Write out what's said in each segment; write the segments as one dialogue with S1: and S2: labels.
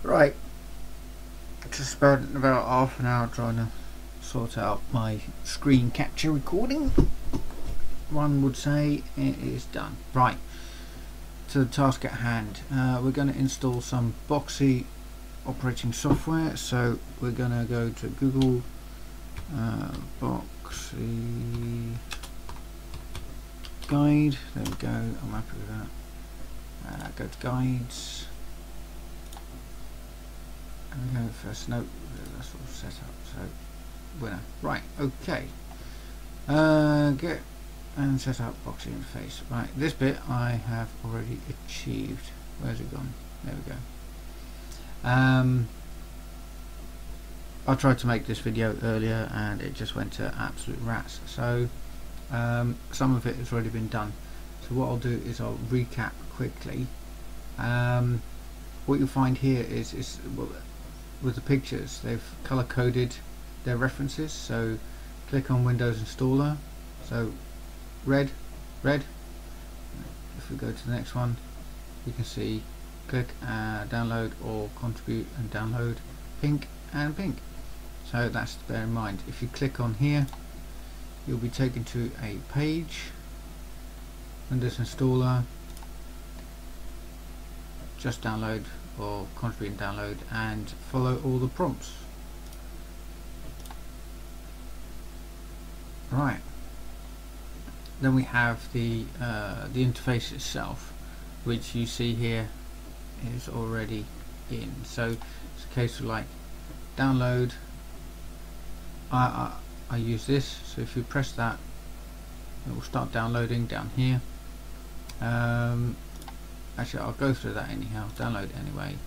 S1: Right, just spent about half an hour trying to sort out my screen capture recording. One would say it is done. Right, to the task at hand. We're going to install some Boxzy operating software, so we're going to go to Google, Boxzy guide. There we go. I'm happy with that. Go to guides. And we go first. No, that's all set up. So winner. Right. Okay. Get and set up Boxzy interface. Right. This bit I have already achieved. Where's it gone? There we go. I tried to make this video earlier and it just went to absolute rats. So some of it has already been done. So what I'll do is I'll recap quickly. What you'll find here is well, with the pictures, they've color coded their references. So click on Windows Installer. So red. If we go to the next one, you can see click download or contribute and download, pink and pink. So that's to bear in mind. If you click on here, you'll be taken to a page, Windows Installer, just download or contribute and download, and follow all the prompts. Right, then we have the interface itself, which you see here is already in. So it's a case of like download. I use this, so if you press that, it will start downloading down here. Actually, I'll go through that anyhow. Download anyway.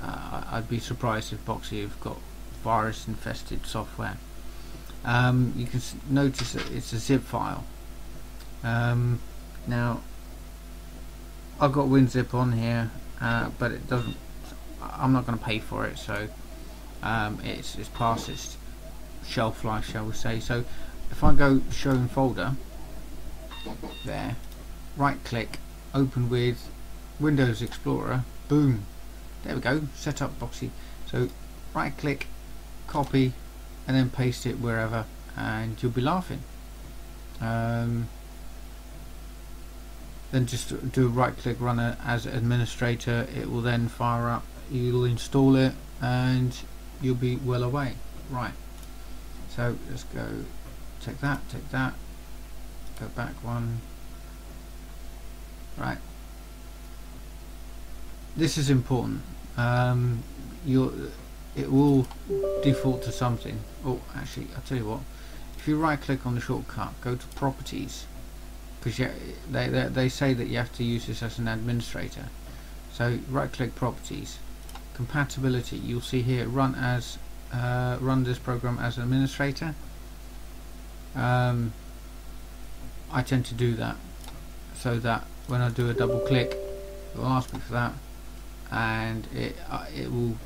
S1: I'd be surprised if Boxzy have got virus infested software. You can notice that it's a zip file. Now I've got WinZip on here, but it doesn't. I'm not going to pay for it, so it's past its shelf life, shall we say. So if I go show in folder, there, right click, open with Windows Explorer, boom, there we go, set up Boxzy. So right click, copy, and then paste it wherever, and you'll be laughing. Then just do a right click, run as administrator. It will then fire up, you'll install it, and you'll be well away. Right, so let's go, take that, go back one. Right, this is important. It will default to something. Oh, actually, I'll tell you what, if you right click on the shortcut, go to properties, because they say that you have to use this as an administrator. So right click properties, compatibility, you'll see here run this program as an administrator. I tend to do that so that when I do a double click, it will ask me for that, and it will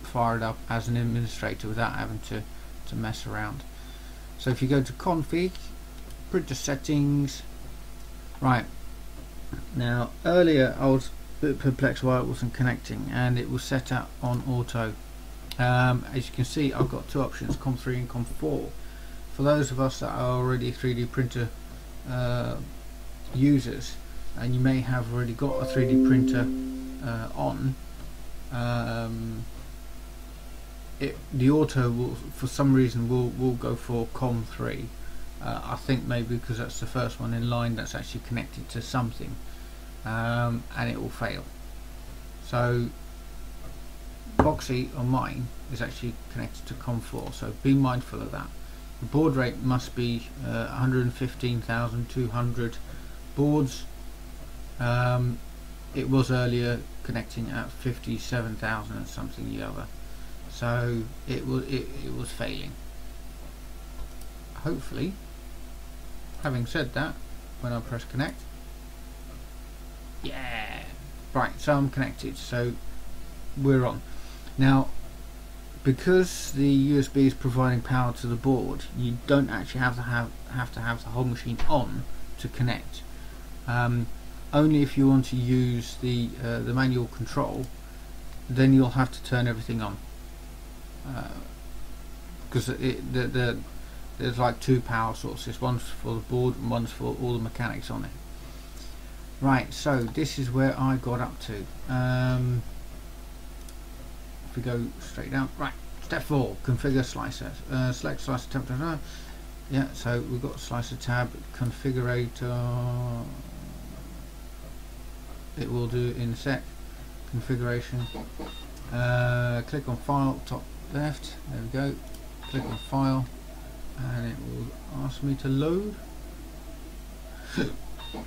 S1: fire it up as an administrator without having to mess around. So if you go to config, printer settings. Right, now earlier I was a bit perplexed why it wasn't connecting, and it was set up on auto. As you can see, I've got two options, COM3 and COM4. For those of us that are already 3D printer users, and you may have already got a 3D printer on, the auto will, for some reason, will go for COM3. I think maybe because that's the first one in line that's actually connected to something, and it will fail. So Boxzy on mine is actually connected to COM4, so be mindful of that. The baud rate must be 115,200 bauds. It was earlier connecting at 57,000 and something the other, so it was failing. Hopefully, having said that, when I press connect, yeah, right, so I'm connected, so we're on. Now, because the USB is providing power to the board, you don't actually have to have the whole machine on to connect. Only if you want to use the manual control, then you'll have to turn everything on, because there's like two power sources, one's for the board and one's for all the mechanics on it. Right, so this is where I got up to. If we go straight down, right, step 4, configure slicer. Select slicer tab. Yeah, so we've got slicer tab, configurator. It will do in a sec. Configuration. Click on file, top left. There we go. Click on file, and it will ask me to load.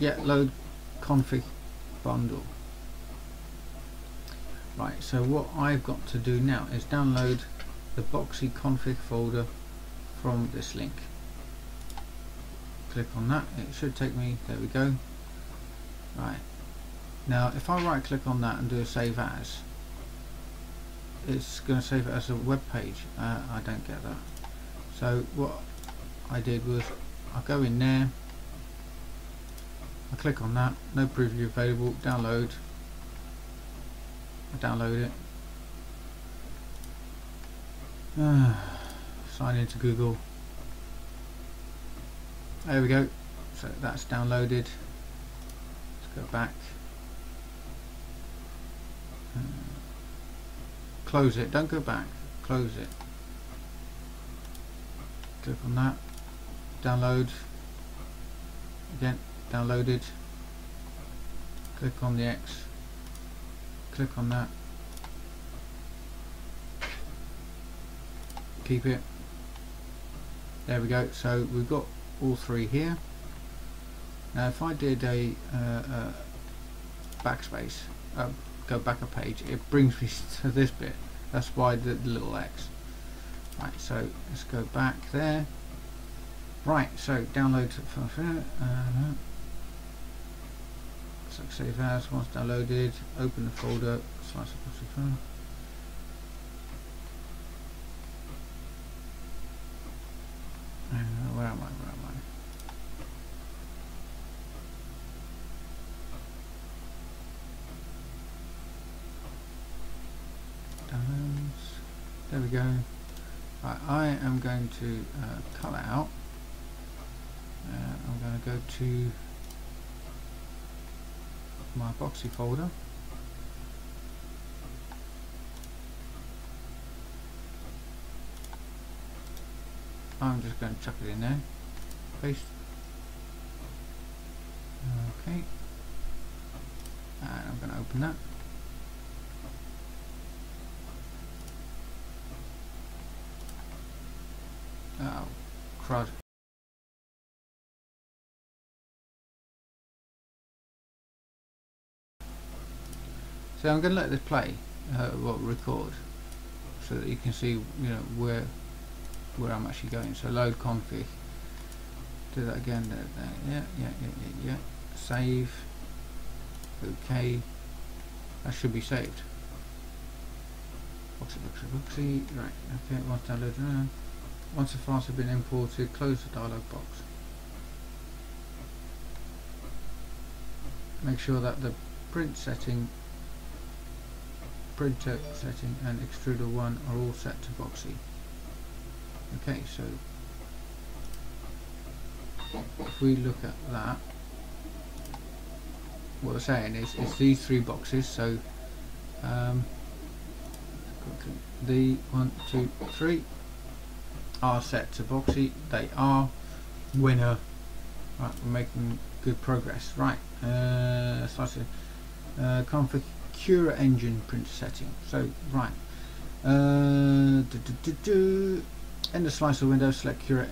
S1: Yeah, load config bundle. Right, so what I've got to do now is download the Boxzy config folder from this link. Click on that, it should take me, there we go. Right, now if I right click on that and do a save as, it's going to save it as a web page. I don't get that. So what I did was I go in there, I click on that, no preview available, download. I download it. Sign into Google. There we go. So that's downloaded. Let's go back. Close it. Don't go back. Close it. Click on that. Download. Again, downloaded. Click on the X. Click on that. Keep it. There we go. So we've got all three here. Now if I did a backspace, go back a page, it brings me to this bit. That's why the little X. Right, so let's go back there. Right, so download select save as. Once downloaded, open the folder, slice of where am I? Downloads. There we go. Right, I am going to cut that out. I'm going to go to my Boxzy folder. I'm just going to chuck it in there. Paste. Okay. And I'm going to open that. Oh, crud. So I'm going to let this play, record, so that you can see, you know, where I'm actually going. So load config. Do that again. There. Yeah. Save. Okay. That should be saved. Boxzy. Right. Okay. Once downloaded. Once the files have been imported, close the dialog box. Make sure that the printer setting and extruder 1 are all set to Boxzy. Okay, so if we look at that, what we're saying is it's these three boxes. So the 1, 2, 3 are set to Boxzy. They are winner. Right, we're making good progress. Right, config Cura engine printer setting. So right, in the slicer window, select Cura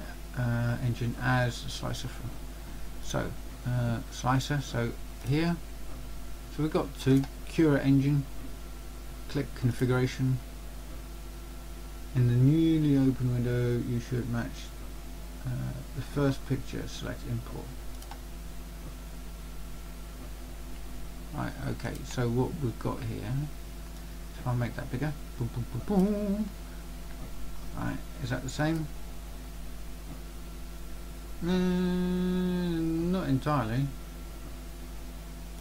S1: engine as a slicer. So slicer. So here, so we've got two Cura engine. Click configuration. In the newly open window, you should match the first picture. Select import. Right, okay, so what we've got here, if I make that bigger, boom, boom, boom, boom. Right, is that the same? Not entirely.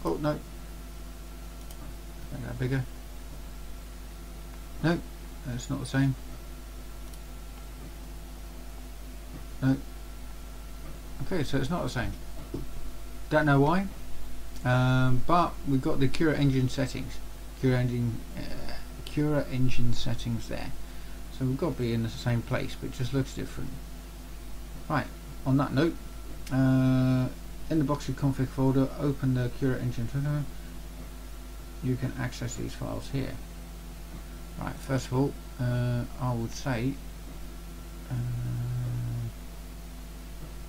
S1: Oh no, make that bigger. No, that's not the same. No. Okay, so it's not the same. Don't know why. But we've got the Cura engine settings. Cura engine settings there. So we've got to be in the same place, but it just looks different. Right, on that note, in the Boxzy config folder, open the Cura engine. You can access these files here. Right, first of all, I would say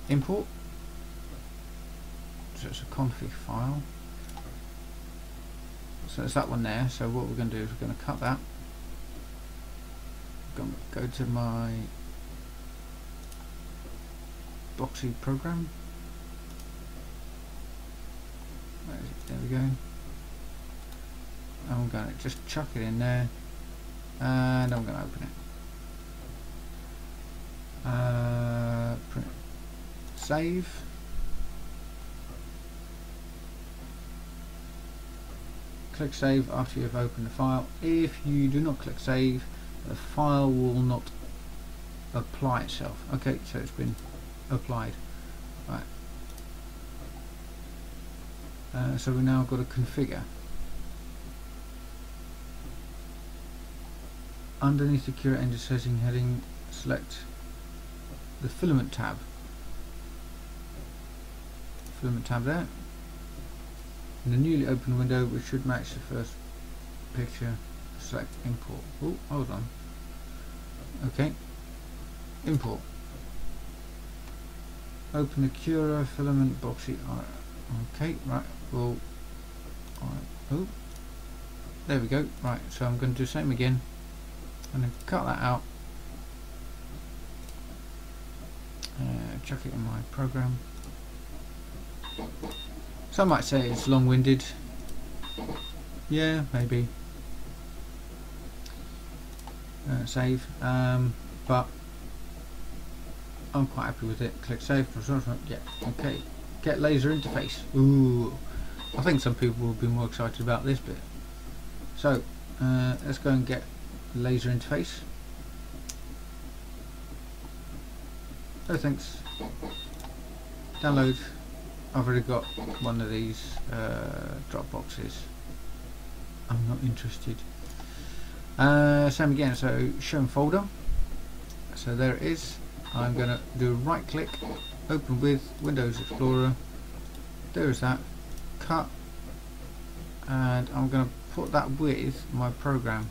S1: import. So it's a config file. So it's that one there. So what we're going to do is we're going to cut that. I'm going to go to my Boxzy program. Where is it? There we go. I'm going to just chuck it in there, and I'm going to open it. Print, save. Click save after you've opened the file. If you do not click save, the file will not apply itself. Okay, so it's been applied. Right. So we now got to configure. Underneath the Cura engine setting heading, select the filament tab. Filament tab there. In the newly opened window, which should match the first picture, select import. Oh, hold on. Okay, import. Open the Cura filament Boxzy. Okay, right. Well, oh, there we go. Right, so I'm going to do the same again. I'm going to cut that out. Chuck it in my program. Some might say it's long-winded. Yeah, maybe. Save. But I'm quite happy with it. Click save. Yeah. Okay. Get laser interface. Ooh. I think some people will be more excited about this bit. So let's go and get laser interface. Oh, thanks. Download. I've already got one of these drop boxes. I'm not interested. Same again, so show in folder. So there it is. I'm going to do a right click, open with Windows Explorer. There's that. Cut. And I'm going to put that with my program.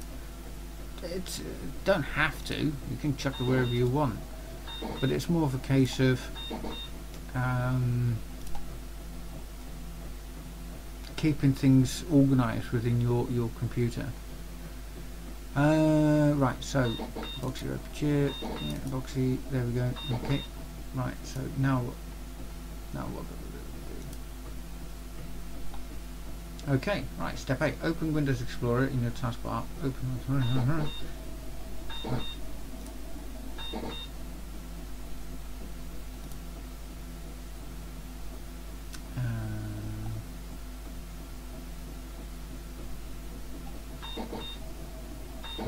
S1: It's don't have to. You can chuck it wherever you want. But it's more of a case of keeping things organised within your computer. Right, so Boxzy Repetier, yeah, Boxzy, there we go. Okay, right, so now what do we do? Okay, right, step 8, open Windows Explorer in your taskbar. Open.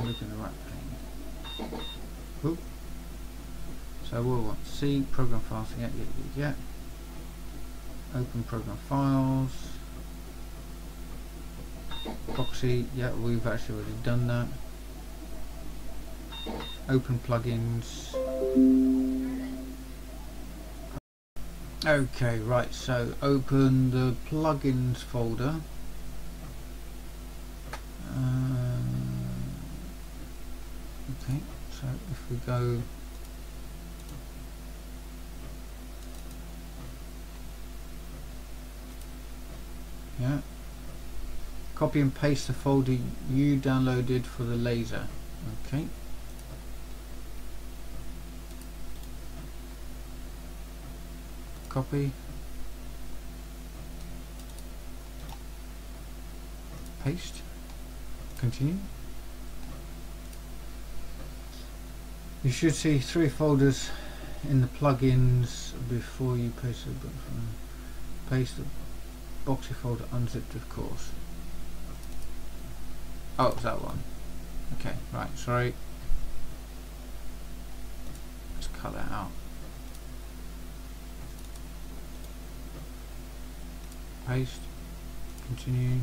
S1: Look in the right thing. Oop. So we'll want C, program files, yeah. Open program files. Boxzy, yeah, we've actually already done that. Open plugins. Okay, right, so open the plugins folder. Okay, so if we go yeah, copy and paste the folder you downloaded for the laser. Okay, copy, paste, continue. You should see 3 folders in the plugins before you paste the Boxzy folder unzipped, of course. Oh, it's that one. Okay, right, sorry. Let's cut that out. Paste. Continue.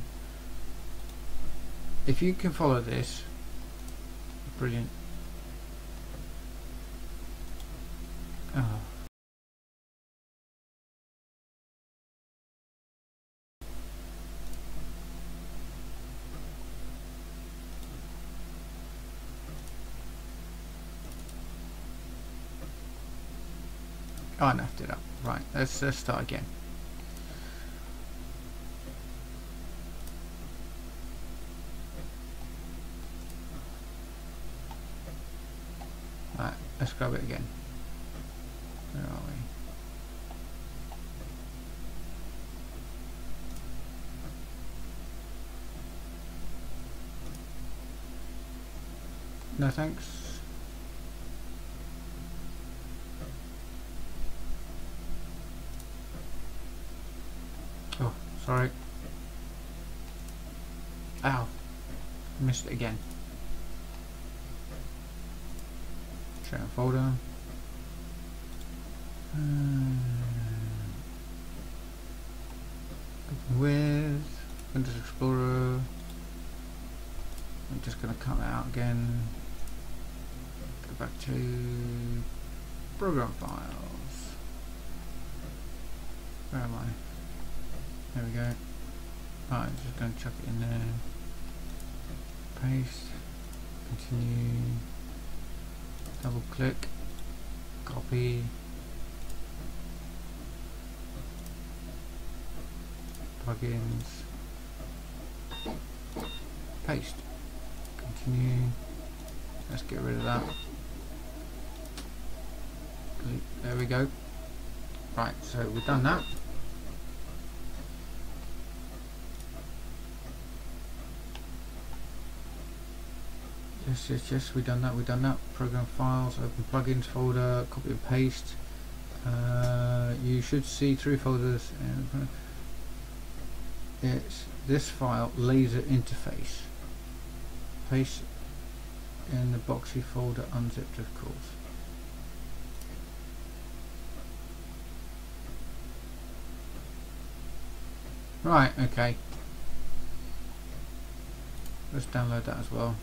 S1: If you can follow this, brilliant. Oh. I naffed it up. Right, let's start again. Right, let's grab it again. Where are we? No thanks. Oh, sorry. Ow. Missed it again. Share folder. Open with Windows Explorer. I'm just going to cut that out again. Go back to program files. Where am I? There we go. Right, I'm just going to chuck it in there. Paste. Continue. Double click. Copy. Plugins. Paste. Continue. Let's get rid of that. There we go. Right, so we've done that. Yes, we've done that. Program files, open plugins folder, copy and paste. You should see 3 folders. And it's this file, laser interface. Paste in the Boxzy folder, unzipped of course. Right, okay. Let's download that as well.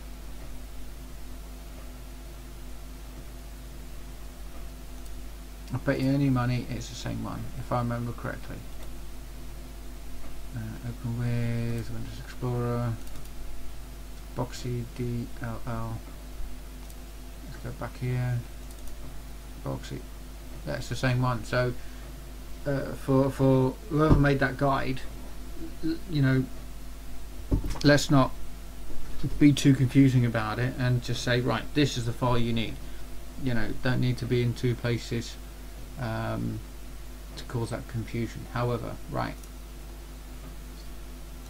S1: I bet you any money it's the same one, if I remember correctly. Open with Windows Explorer, Boxzy DLL. Let's go back here. Boxzy. That's the same one. So for whoever made that guide, you know, let's not be too confusing about it and just say, right, this is the file you need. You know, don't need to be in 2 places to cause that confusion. However, right,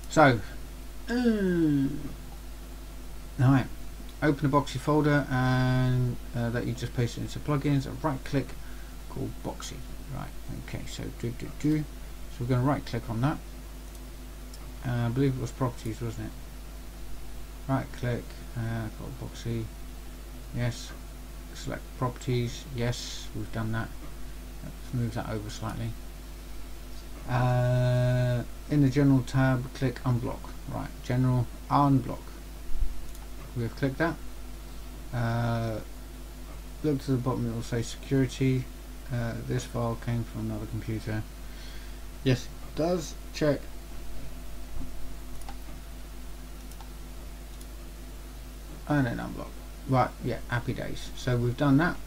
S1: so alright, open the Boxzy folder and that you just pasted into plugins, and right click, called Boxzy. Right, okay, so so we're going to right click on that. I believe it was properties, wasn't it? Right click, called Boxzy, yes, select properties, yes, we've done that. Let's move that over slightly. In the general tab, click unblock. Right, general unblock. We've clicked that. Look to the bottom, it will say security. This file came from another computer. Yes, it does. Check. And then unblock. Right, yeah, happy days. So we've done that.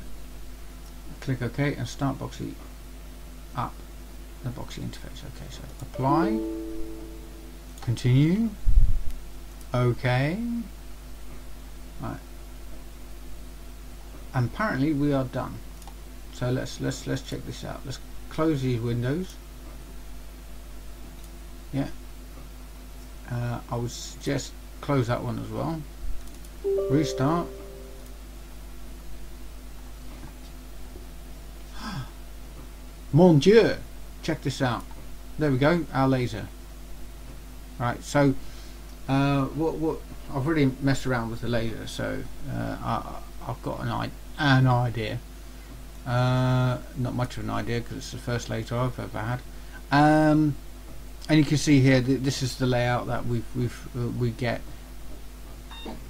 S1: Click OK and start Boxzy up the Boxzy interface. Okay, so apply, continue, OK. Right. And apparently we are done. So let's check this out. Let's close these windows. Yeah. I would suggest close that one as well. Restart. Mon Dieu! Check this out. There we go. Our laser. Right. So, what? I've already messed around with the laser, so I've got an idea. Not much of an idea because it's the first laser I've ever had. And you can see here that this is the layout that we get.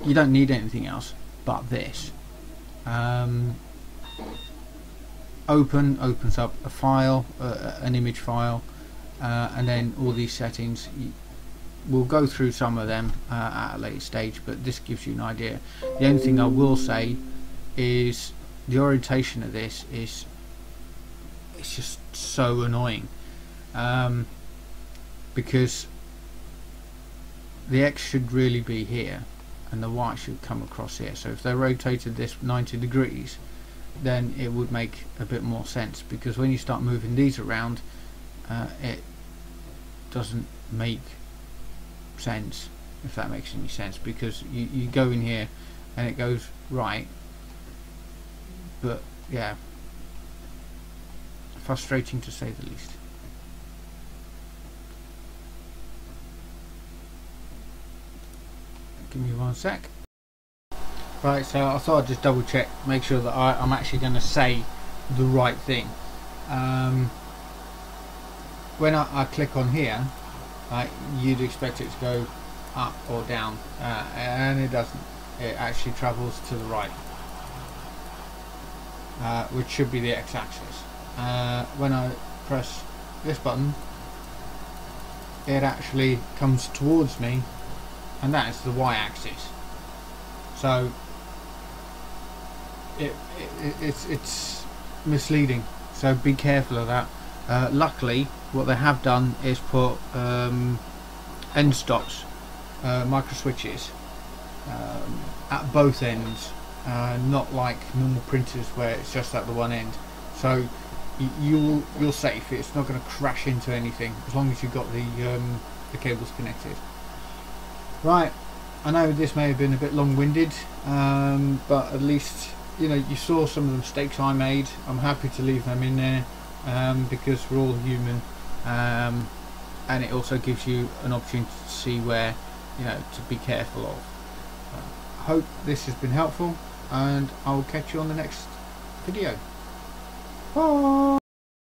S1: You don't need anything else but this. Opens up a file, an image file, and then all these settings. We'll go through some of them at a later stage, but this gives you an idea. The only thing I will say is the orientation of this is, it's just so annoying, because the X should really be here and the Y should come across here. So if they rotated this 90 degrees, then it would make a bit more sense, because when you start moving these around, it doesn't make sense, if that makes any sense, because you go in here and it goes right, but yeah, frustrating to say the least. Give me one sec. Right, so I thought I'd just double check, make sure that I'm actually going to say the right thing. When I click on here, you'd expect it to go up or down, and it doesn't. It actually travels to the right, which should be the x-axis. When I press this button, it actually comes towards me, and that is the y-axis. So it's misleading, so be careful of that. Luckily, what they have done is put end stops, micro switches, at both ends, not like normal printers where it's just at the one end. So you're safe. It's not going to crash into anything as long as you've got the cables connected. Right, I know this may have been a bit long-winded, but at least you saw some of the mistakes I made. I'm happy to leave them in there, because we're all human, and it also gives you an opportunity to see where to be careful of. I hope this has been helpful, and I'll catch you on the next video. Bye.